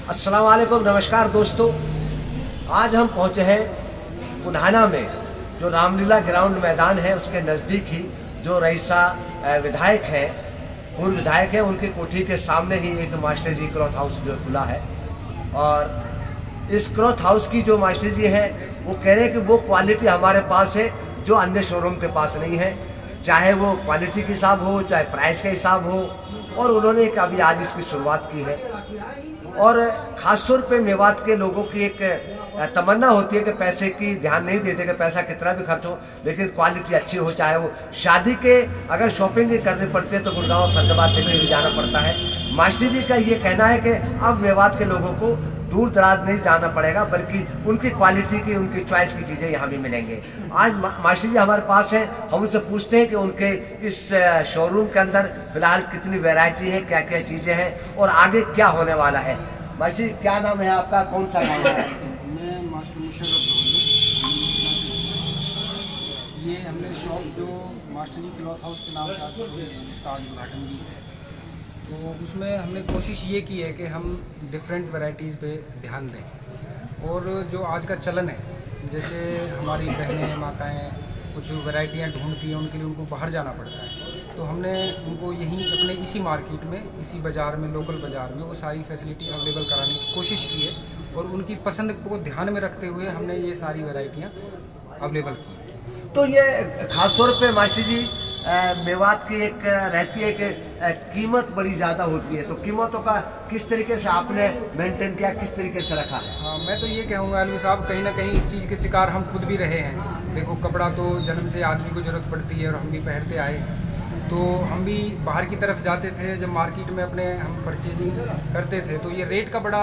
अस्सलाम वालेकुम, नमस्कार दोस्तों। आज हम पहुंचे हैं पुधाना में, जो रामलीला ग्राउंड मैदान है उसके नज़दीक ही जो रईसा विधायक है, पूर्व विधायक है, उनकी कोठी के सामने ही एक मास्टर जी क्लॉथ हाउस जो खुला है। और इस क्लॉथ हाउस की जो मास्टर जी है वो कह रहे हैं कि वो क्वालिटी हमारे पास है जो अन्य शोरूम के पास नहीं है, चाहे वो क्वालिटी के हिसाब हो चाहे प्राइस का हिसाब हो। और उन्होंने अभी आज इसकी शुरुआत की है। और ख़ासतौर पे मेवात के लोगों की एक तमन्ना होती है कि पैसे की ध्यान नहीं देते कि पैसा कितना भी खर्च हो, लेकिन क्वालिटी अच्छी हो। चाहे वो शादी के अगर शॉपिंग करनी पड़ती है तो गुड़गांव फरीदाबाद देखने भी जाना पड़ता है। मास्टर जी का ये कहना है कि अब मेवात के लोगों को दूर दराज नहीं जाना पड़ेगा, बल्कि उनकी क्वालिटी की, उनकी चॉइस की चीज़ें यहाँ भी मिलेंगे। आज मास्टर जी हमारे पास हैं, हम उनसे पूछते हैं कि उनके इस शोरूम के अंदर फिलहाल कितनी वैरायटी है, क्या क्या चीज़ें हैं और आगे क्या होने वाला है। मास्टर जी, क्या नाम है आपका, कौन सा काम है? मैं मास्टर मुशर्रफ। ये हमने शॉप जो मास्टर जी क्लॉथ हाउस के नाम से आज इसका आज उद्घाटन भी है, तो उसमें हमने कोशिश ये की है कि हम डिफरेंट वैरायटीज़ पे ध्यान दें। और जो आज का चलन है, जैसे हमारी बहनें माताएं कुछ वैरायटियाँ ढूंढती हैं, उनके लिए उनको बाहर जाना पड़ता है, तो हमने उनको यहीं अपने इसी मार्केट में, इसी बाज़ार में, लोकल बाज़ार में वो सारी फैसिलिटी अवेलेबल कराने की कोशिश की है। और उनकी पसंद को ध्यान में रखते हुए हमने ये सारी वैरायटियाँ अवेलेबल की है। तो ये खासतौर पे मास्टर जी मेवात की एक रहती है कि कीमत बड़ी ज़्यादा होती है, तो कीमतों का किस तरीके से आपने मेंटेन किया, किस तरीके से रखा है? हाँ, मैं तो ये कहूँगा अलवी साहब, कहीं ना कहीं इस चीज़ के शिकार हम खुद भी रहे हैं। देखो, कपड़ा तो जन्म से आदमी को ज़रूरत पड़ती है और हम भी पहनते आए हैं। तो हम भी बाहर की तरफ जाते थे, जब मार्केट में अपने हम परचेजिंग करते थे, तो ये रेट का बड़ा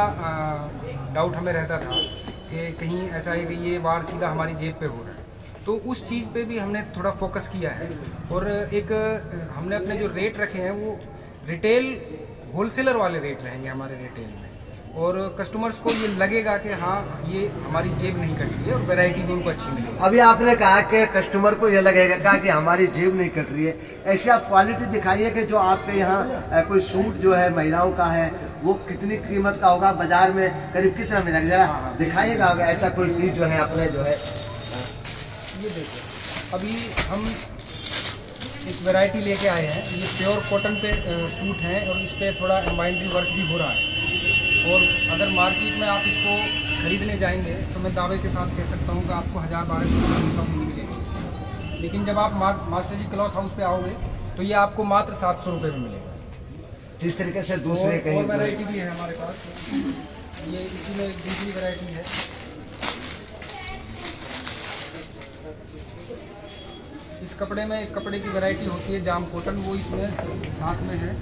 डाउट हमें रहता था कि कहीं ऐसा है कि ये वार सीधा हमारी जेब पे हो रहा है। तो उस चीज़ पे भी हमने थोड़ा फोकस किया है। और एक हमने अपने जो रेट रखे हैं वो रिटेल होलसेलर वाले रेट रहेंगे हमारे रिटेल में, और कस्टमर्स को ये लगेगा कि हाँ, ये हमारी जेब नहीं कट रही है और वैरायटी भी उनको अच्छी मिलेगी। अभी आपने कहा कि कस्टमर को ये लगेगा कि हमारी जेब नहीं कट रही है, ऐसी आप क्वालिटी दिखाइए कि जो आपके यहाँ कोई सूट जो है महिलाओं का है वो कितनी कीमत का होगा, बाजार में करीब कितना मिलेगा, जरा दिखाइएगा ऐसा कोई पीस जो है अपने जो है। ये देखो, अभी हम एक वैरायटी लेके आए हैं, ये प्योर कॉटन पे सूट हैं और इस पर थोड़ा एम्ब्रॉयडरी वर्क भी हो रहा है। और अगर मार्केट में आप इसको खरीदने जाएंगे तो मैं दावे के साथ कह सकता हूँ कि आपको 1000-1200 रुपये कम नहीं मिलेगी। लेकिन जब आप मास्टर जी क्लॉथ हाउस पे आओगे तो ये आपको मात्र 700 रुपये में मिलेगा। जिस तरीके से दूसरे कहीं और वैरायटी भी है हमारे पास, ये इसी में एक दूसरी वैरायटी है। इस कपड़े में एक कपड़े की वैरायटी होती है जाम कॉटन, वो इसमें साथ में है।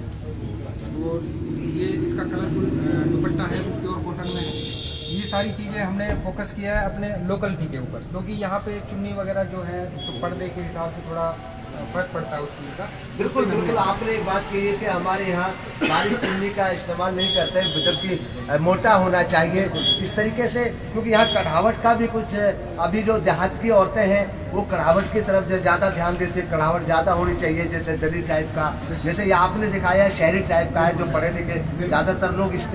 और ये इसका कलरफुल दुपट्टा है, वो प्योर कॉटन में है। ये सारी चीज़ें हमने फोकस किया है अपने लोकलिटी के ऊपर, क्योंकि यहाँ पे चुन्नी वगैरह जो है तो पर्दे के हिसाब से थोड़ा फर्क पड़ता है उस चीज़ का। बिल्कुल बिल्कुल, आपने एक बात कही है कि हमारे यहाँ सारी चुन्नी का इस्तेमाल नहीं करते हैं, जबकि मोटा होना चाहिए इस तरीके से, क्योंकि यहाँ कढ़ावट का भी कुछ, अभी जो देहात की औरतें हैं वो कढ़ावट की तरफ ज़्यादा ध्यान देती है, कढ़ावट ज़्यादा होनी चाहिए, जैसे दरी टाइप का, जैसे ये आपने दिखाया है शहरी टाइप का है, जो पढ़े लिखे ज़्यादातर लोग इस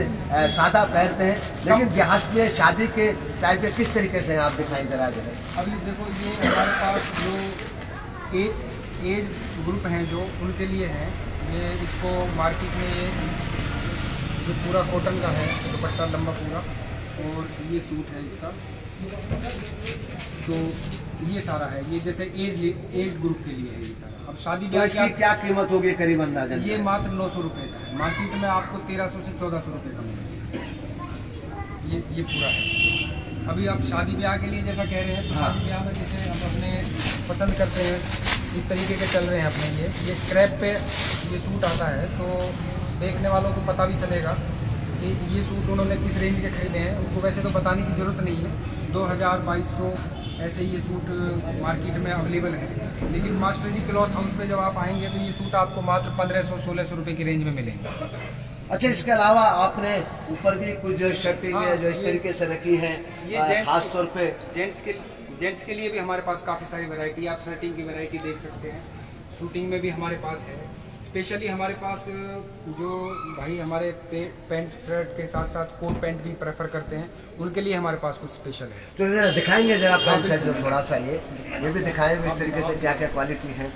सादा पहनते हैं, लेकिन देहात में शादी के टाइप के किस तरीके से आप दिखाई दे रहा है? अभी देखो, ये हमारे पास जो एज ग्रुप हैं जो उनके लिए हैं, ये इसको मार्केट में ये पूरा कॉटन का है, दुपट्टा लंबा पूरा, और ये सूट है इसका, तो ये सारा है। ये जैसे एज ग्रुप के लिए है ये सारा। अब शादी ब्याह की क्या कीमत होगी करीब अंदाजन? ये मात्र 900 रुपये का है, मार्केट में आपको 1300 से 1400 रुपये का मिलेगा। ये पूरा है। अभी आप शादी ब्याह के लिए जैसा कह रहे हैं, तो शादी ब्याह में जैसे हम अपने पसंद करते हैं इस तरीके के चल रहे हैं अपने। ये स्क्रैप पे ये सूट आता है, तो देखने वालों को पता भी चलेगा कि ये सूट उन्होंने किस रेंज के खरीदे हैं। उनको वैसे तो बताने की ज़रूरत नहीं है, 2000-2200 ऐसे ये सूट मार्केट में अवेलेबल है। लेकिन मास्टर जी क्लॉथ हाउस पे जब आप आएंगे तो ये सूट आपको मात्र 1500-1600 रुपये की रेंज में मिलेंगे। अच्छा, इसके अलावा आपने ऊपर भी कुछ शर्टिंग जो इस तरीके से रखी है, ये खास तौर पे जेंट्स के लिए भी हमारे पास काफ़ी सारी वैरायटी, आप शर्टिंग की वैरायटी देख सकते हैं। शूटिंग में भी हमारे पास है, स्पेशली हमारे पास जो भाई हमारे पैंट शर्ट के साथ साथ कोट पैंट भी प्रेफर करते हैं, उनके लिए हमारे पास कुछ स्पेशल है। तो जरा दिखाएंगे जरा पैंट शर्ट जो थोड़ा सा ये भी दिखाएंगे इस तरीके से क्या क्या क्वालिटी है।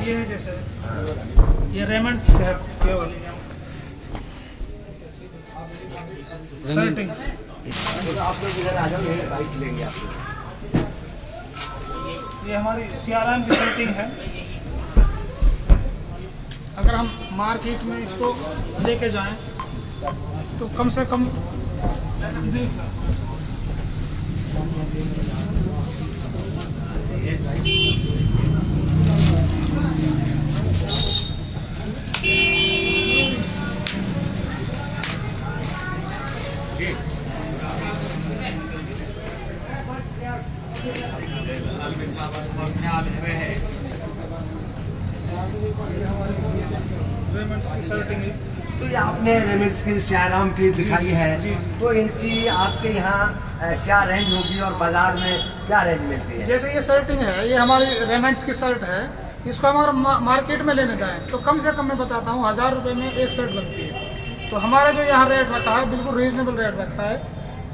ये है जैसे ये रेमंड से है केवल शर्टिंग। आप लोग इधर आ जाओ, ये बाइक लेंगे आप लोग। ये हमारी सियाराम की शर्टिंग है। अगर हम मार्केट में इसको लेके जाएं तो कम से कम शर्टिंग है। तो ये आपने रेमिक्स की सियाराम की दिखाई है, जी। तो इनकी आपके यहाँ क्या रेंज होगी और बाजार में क्या रेंज मिलती है? जैसे ये शर्टिंग है, ये हमारी रेमंड्स की शर्ट है। इसको हमारे मार्केट में लेने जाएं तो कम से कम मैं बताता हूँ 1000 रुपये में एक शर्ट बनती है। तो हमारा जो यहाँ रेट रखा है बिल्कुल रीजनेबल रेट रखा है,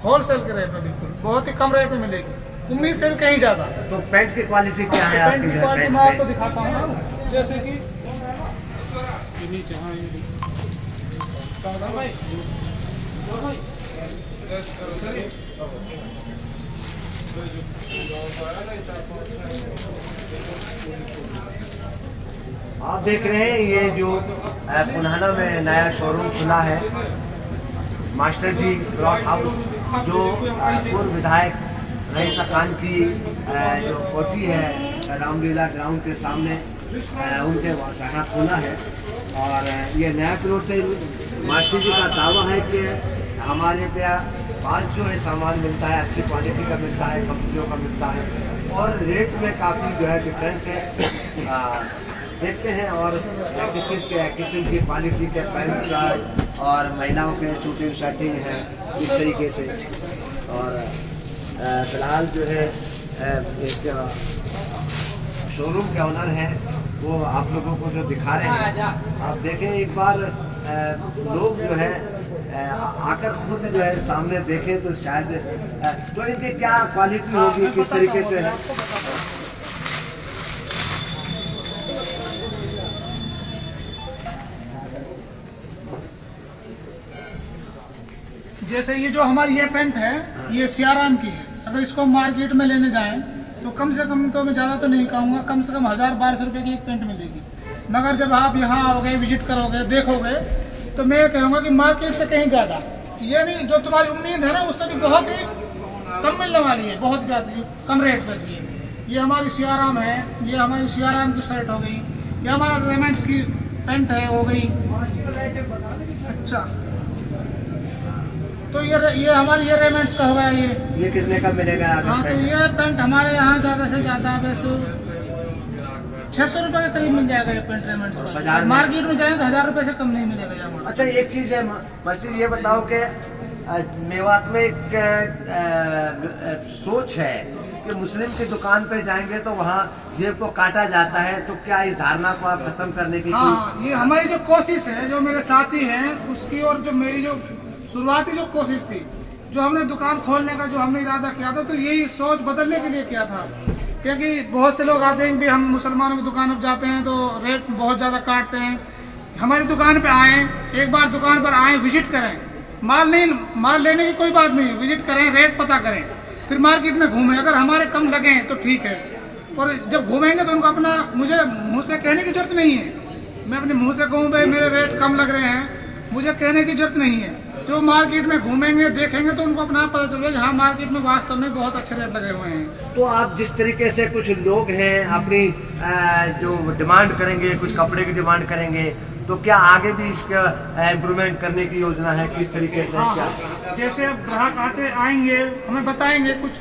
होलसेल के रेट में, बिल्कुल बहुत ही कम रेट में मिलेगी, उम्मीद से भी कहीं ज़्यादा। तो पैंट की क्वालिटी क्या है पैंट आपकी? की क्वालिटी मैं आपको दिखाता हूँ ना, जैसे कि ये नीचे, हाँ ये भाई आप देख रहे हैं ये जो पुनाना में नया शोरूम खुला है, मास्टर जी क्लॉथ हाउस, जो पूर्व विधायक रईसा खान की जो कोठी है रामलीला ग्राउंड के सामने उनके यहाँ खुला है। और ये नया प्लॉट है। मास्टर जी का दावा है कि हमारे पास जो है सामान मिलता है, अच्छी क्वालिटी का मिलता है, कंपनियों का मिलता है और रेट में काफ़ी जो है डिफरेंस है। देखते हैं और किस किस्म की क्वालिटी के पैंट शर्ट और महिलाओं के शूटिंग शर्टिंग है इस तरीके से। और फिलहाल जो है एक शोरूम के ऑनर हैं, वो आप लोगों को जो दिखा रहे हैं, आप देखें एक बार लोग जो है आकर खुद जो है सामने देखें तो शायद तो इनकी क्या क्वालिटी होगी, किस तरीके से है। जैसे ये जो हमारी ये पैंट है ये सियाराम की है। अगर इसको मार्केट में लेने जाएं तो कम से कम, तो मैं ज़्यादा तो नहीं कहूँगा, कम से कम 1000-1200 रुपये की एक पैंट मिलेगी। मगर जब आप यहाँ आओगे, विजिट करोगे, देखोगे, तो मैं कहूँगा कि मार्केट से कहीं ज़्यादा, ये नहीं जो तुम्हारी उम्मीद है ना उससे भी बहुत ही कम मिलने वाली है, बहुत ज़्यादा कम रेट पर जी। ये हमारी सियाराम है, ये हमारी सियाराम की शर्ट हो गई, ये हमारा रेमंड्स की पैंट है हो गई। अच्छा, तो ये हमारी ये रेमंड्स का होगा। ये कितने का मिलेगा? हाँ, तो ये पैंट हमारे यहाँ ज़्यादा से ज़्यादा वैसे 600 रुपये के करीब मिल जाएगा ये पैंट रेमंड्स का। बाजार में मार्केट में जाएगा 1000 रुपये से कम नहीं मिलेगा यहाँ। अच्छा, एक चीज़ है मास्टर, ये बताओ कि मेवात में एक सोच है कि मुस्लिम की दुकान पे जाएंगे तो वहाँ जेब को काटा जाता है, तो क्या इस धारणा को आप खत्म करने की? हाँ, ये हमारी जो कोशिश है, जो मेरे साथी हैं उसकी, और जो मेरी जो शुरुआती जो कोशिश थी, जो हमने दुकान खोलने का जो हमने इरादा किया था, तो यही सोच बदलने के लिए किया था। क्योंकि बहुत से लोग आते हैं कि हम मुसलमानों की दुकान पर जाते हैं तो रेट बहुत ज़्यादा काटते हैं। हमारी दुकान पे आएँ, एक बार दुकान पर आएँ, विजिट करें, माल लेने की कोई बात नहीं, विजिट करें, रेट पता करें, फिर मार्केट में घूमें। अगर हमारे कम लगें तो ठीक है, और जब घूमेंगे तो उनको अपना, मुझे मुँह से कहने की जरूरत नहीं है, मैं अपने मुँह से कहूँ भाई मेरे रेट कम लग रहे हैं, मुझे कहने की जरूरत नहीं है। जो मार्केट में घूमेंगे, देखेंगे, तो उनको अपना पता चलेगा हाँ मार्केट में वास्तव में बहुत अच्छे रेट लगे हुए हैं। तो आप जिस तरीके से, कुछ लोग हैं अपनी जो डिमांड करेंगे, कुछ कपड़े की डिमांड करेंगे, तो क्या आगे भी इसका इम्प्रूवमेंट करने की योजना है, किस तरीके से हाँ, क्या? जैसे अब ग्राहक आएंगे हमें बताएंगे कुछ,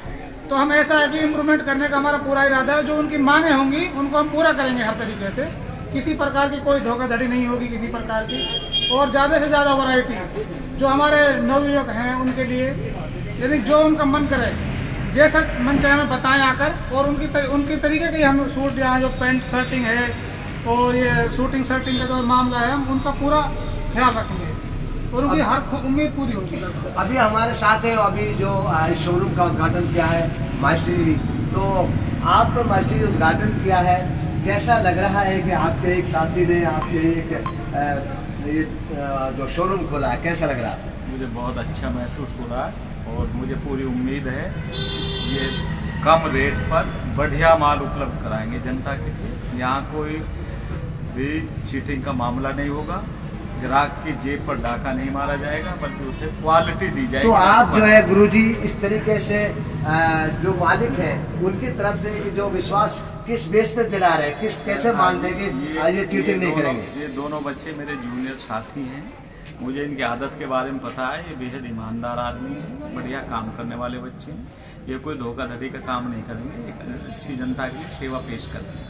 तो हम ऐसा है कि इम्प्रूवमेंट करने का हमारा पूरा इरादा है। जो उनकी मांगे होंगी उनको हम पूरा करेंगे हर तरीके से, किसी प्रकार की कोई धोखाधड़ी नहीं होगी किसी प्रकार की। और ज़्यादा से ज़्यादा वैरायटी जो हमारे नवयुवक हैं उनके लिए, यदि जो उनका मन करे जैसा मन चाहे हमें बताएं आकर, और उनकी तरीके के हम सूट यहाँ जो पैंट शर्टिंग है और ये शूटिंग शर्टिंग का जो मामला है हम उनका पूरा ख्याल रखेंगे और उनकी हर उम्मीद पूरी होगी। अभी हमारे साथ है, अभी जो शोरूम का उद्घाटन किया है मास्टरी, तो आप मास्टरी उद्घाटन किया है, कैसा लग रहा है कि आपके एक साथी ने आपके एक जो शोरूम खोला है, कैसा लग रहा है? मुझे बहुत अच्छा महसूस हो रहा है और मुझे पूरी उम्मीद है ये कम रेट पर बढ़िया माल उपलब्ध कराएंगे जनता के लिए। यहाँ कोई भी चीटिंग का मामला नहीं होगा, ग्राहक की जेब पर डाका नहीं मारा जाएगा, बल्कि उसे क्वालिटी दी जाएगी। तो आप जो है गुरुजी इस तरीके से जो मालिक हैं उनकी तरफ से कि जो विश्वास किस बेस पे दिला रहे हैं, किस कैसे मान लेंगे ये चीटिंग नहीं करेंगे? ये दोनों बच्चे मेरे जूनियर साथी हैं, मुझे इनकी आदत के बारे में पता है। ये बेहद ईमानदार आदमी है, बढ़िया काम करने वाले बच्चे हैं। ये कोई धोखाधड़ी का काम नहीं करेंगे, एक अच्छी जनता की सेवा पेश करेंगे।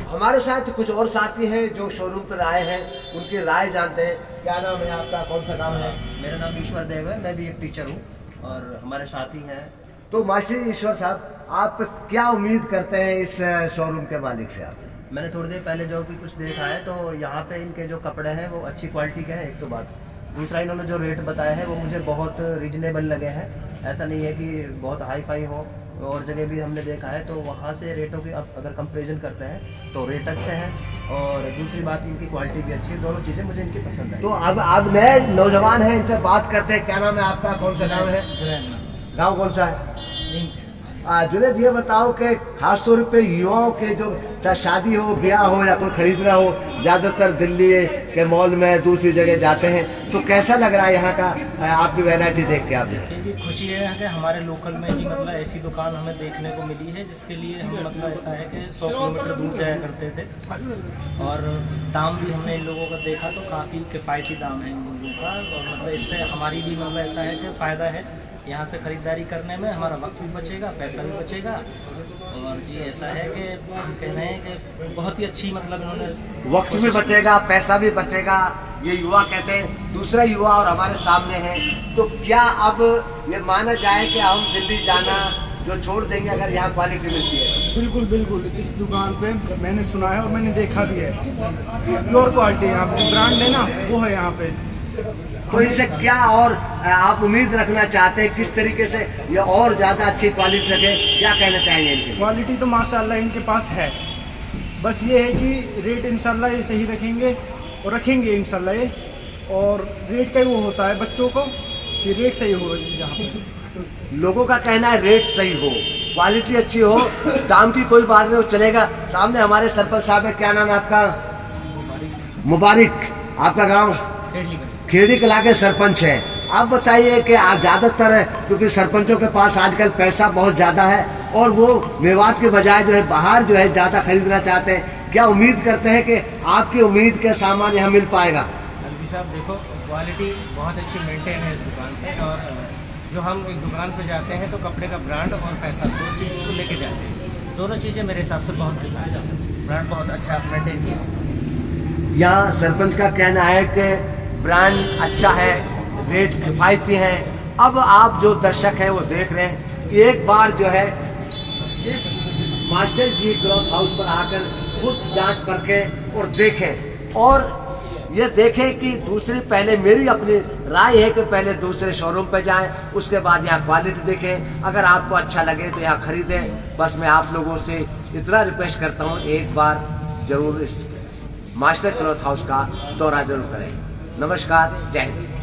हमारे साथ कुछ और साथी हैं जो शोरूम पर आए हैं, उनकी राय जानते हैं। क्या नाम है आपका, कौन सा काम है? मेरा नाम ईश्वर देव है, मैं भी एक टीचर हूँ और हमारे साथी हैं। तो मास्टर ईश्वर साहब, आप क्या उम्मीद करते हैं इस शोरूम के मालिक से? आप मैंने थोड़ी देर पहले जो भी कुछ देखा है तो यहाँ पे इनके जो कपड़े हैं वो अच्छी क्वालिटी के हैं, एक तो बात। दूसरा, इन्होंने जो रेट बताया है वो मुझे बहुत रीजनेबल लगे हैं। ऐसा नहीं है कि बहुत हाई फाई हो, और जगह भी हमने देखा है तो वहाँ से रेटों की अब अगर कंपैरिजन करते हैं तो रेट अच्छे हैं, और दूसरी बात इनकी क्वालिटी भी अच्छी है। दोनों चीज़ें मुझे इनकी पसंद आई। तो अब नए नौजवान हैं, इनसे बात करते हैं। क्या नाम है आपका, कौन सा नाम है, गाँव कौन सा है? जुनेद, ये बताओ कि खास तौर पे युवाओं के जो चाहे शादी हो, ब्याह हो या कोई खरीदना हो, ज़्यादातर दिल्ली के मॉल में दूसरी जगह जाते हैं, तो कैसा लग रहा है यहाँ का आपकी वैरायटी देख के? आप जी, खुशी है कि हमारे लोकल में ही मतलब ऐसी दुकान हमें देखने को मिली है जिसके लिए हम मतलब ऐसा है कि 100 किलोमीटर दूर जाया करते थे, और दाम भी हमने इन लोगों का देखा तो काफ़ी किफ़ायती दाम है इन लोगों का, और मतलब इससे हमारी भी मतलब ऐसा है कि फ़ायदा है यहाँ से ख़रीदारी करने में, हमारा वक्त भी बचेगा, पैसा भी बचेगा। और जी ऐसा है कि हम कह रहे हैं कि बहुत ही अच्छी मतलब इन्होंने वक्त भी बचेगा, पैसा भी बचेगा, ये युवा कहते हैं। दूसरा युवा और हमारे सामने है, तो क्या अब ये माना जाए कि हम दिल्ली जाना जो छोड़ देंगे अगर यहाँ क्वालिटी मिलती है? बिल्कुल बिल्कुल, इस दुकान पे मैंने सुना है और मैंने देखा भी है, प्योर क्वालिटी यहाँ पे ब्रांड है ना वो है यहाँ पे। तो इनसे क्या और आप उम्मीद रखना चाहते हैं, किस तरीके से ये और ज़्यादा अच्छी क्वालिटी रखे, क्या कहना चाहेंगे इनके? क्वालिटी तो माशाल्लाह इनके पास है, बस ये है कि रेट इंशाल्लाह ये सही रखेंगे और रखेंगे इंशाल्लाह ये, और रेट का वो होता है बच्चों को कि रेट सही हो यहाँ पे। लोगों का कहना है रेट सही हो, क्वालिटी अच्छी हो, दाम की कोई बात नहीं, वो चलेगा। सामने हमारे सरपंच साहब है, क्या नाम है आपका? मुबारक। आपका गाँव? खेड़ी कला के सरपंच है। आप बताइए कि आप ज़्यादातर, क्योंकि सरपंचों के पास आजकल पैसा बहुत ज़्यादा है और वो मेवात के बजाय जो है बाहर जो है ज़्यादा खरीदना चाहते हैं, क्या उम्मीद करते हैं कि आपकी उम्मीद के सामान यहाँ मिल पाएगा? अलवी साहब देखो, क्वालिटी बहुत अच्छी मेंटेन है इस दुकान पे, और जो हम एक दुकान पे जाते हैं तो कपड़े का ब्रांड और पैसा दो चीज़ को लेके जाते हैं। दोनों चीज़ें मेरे हिसाब से बहुत किफ़ायत है, ब्रांड बहुत अच्छा मेंटेन किया। यहाँ सरपंच का कहना है कि ब्रांड अच्छा है, रेट किफ़ायती है। अब आप जो दर्शक हैं वो देख रहे हैं, एक बार जो है इस मास्टर जी क्लॉथ हाउस पर आकर खुद जांच करके और देखें, और ये देखें कि दूसरी, पहले मेरी अपनी राय है कि पहले दूसरे शोरूम पे जाएं, उसके बाद यहाँ क्वालिटी देखें। अगर आपको अच्छा लगे तो यहाँ खरीदें। बस मैं आप लोगों से इतना रिक्वेस्ट करता हूँ, एक बार ज़रूर इस मास्टर क्लॉथ हाउस का दौरा जरूर करें। नमस्कार, जय हिंद।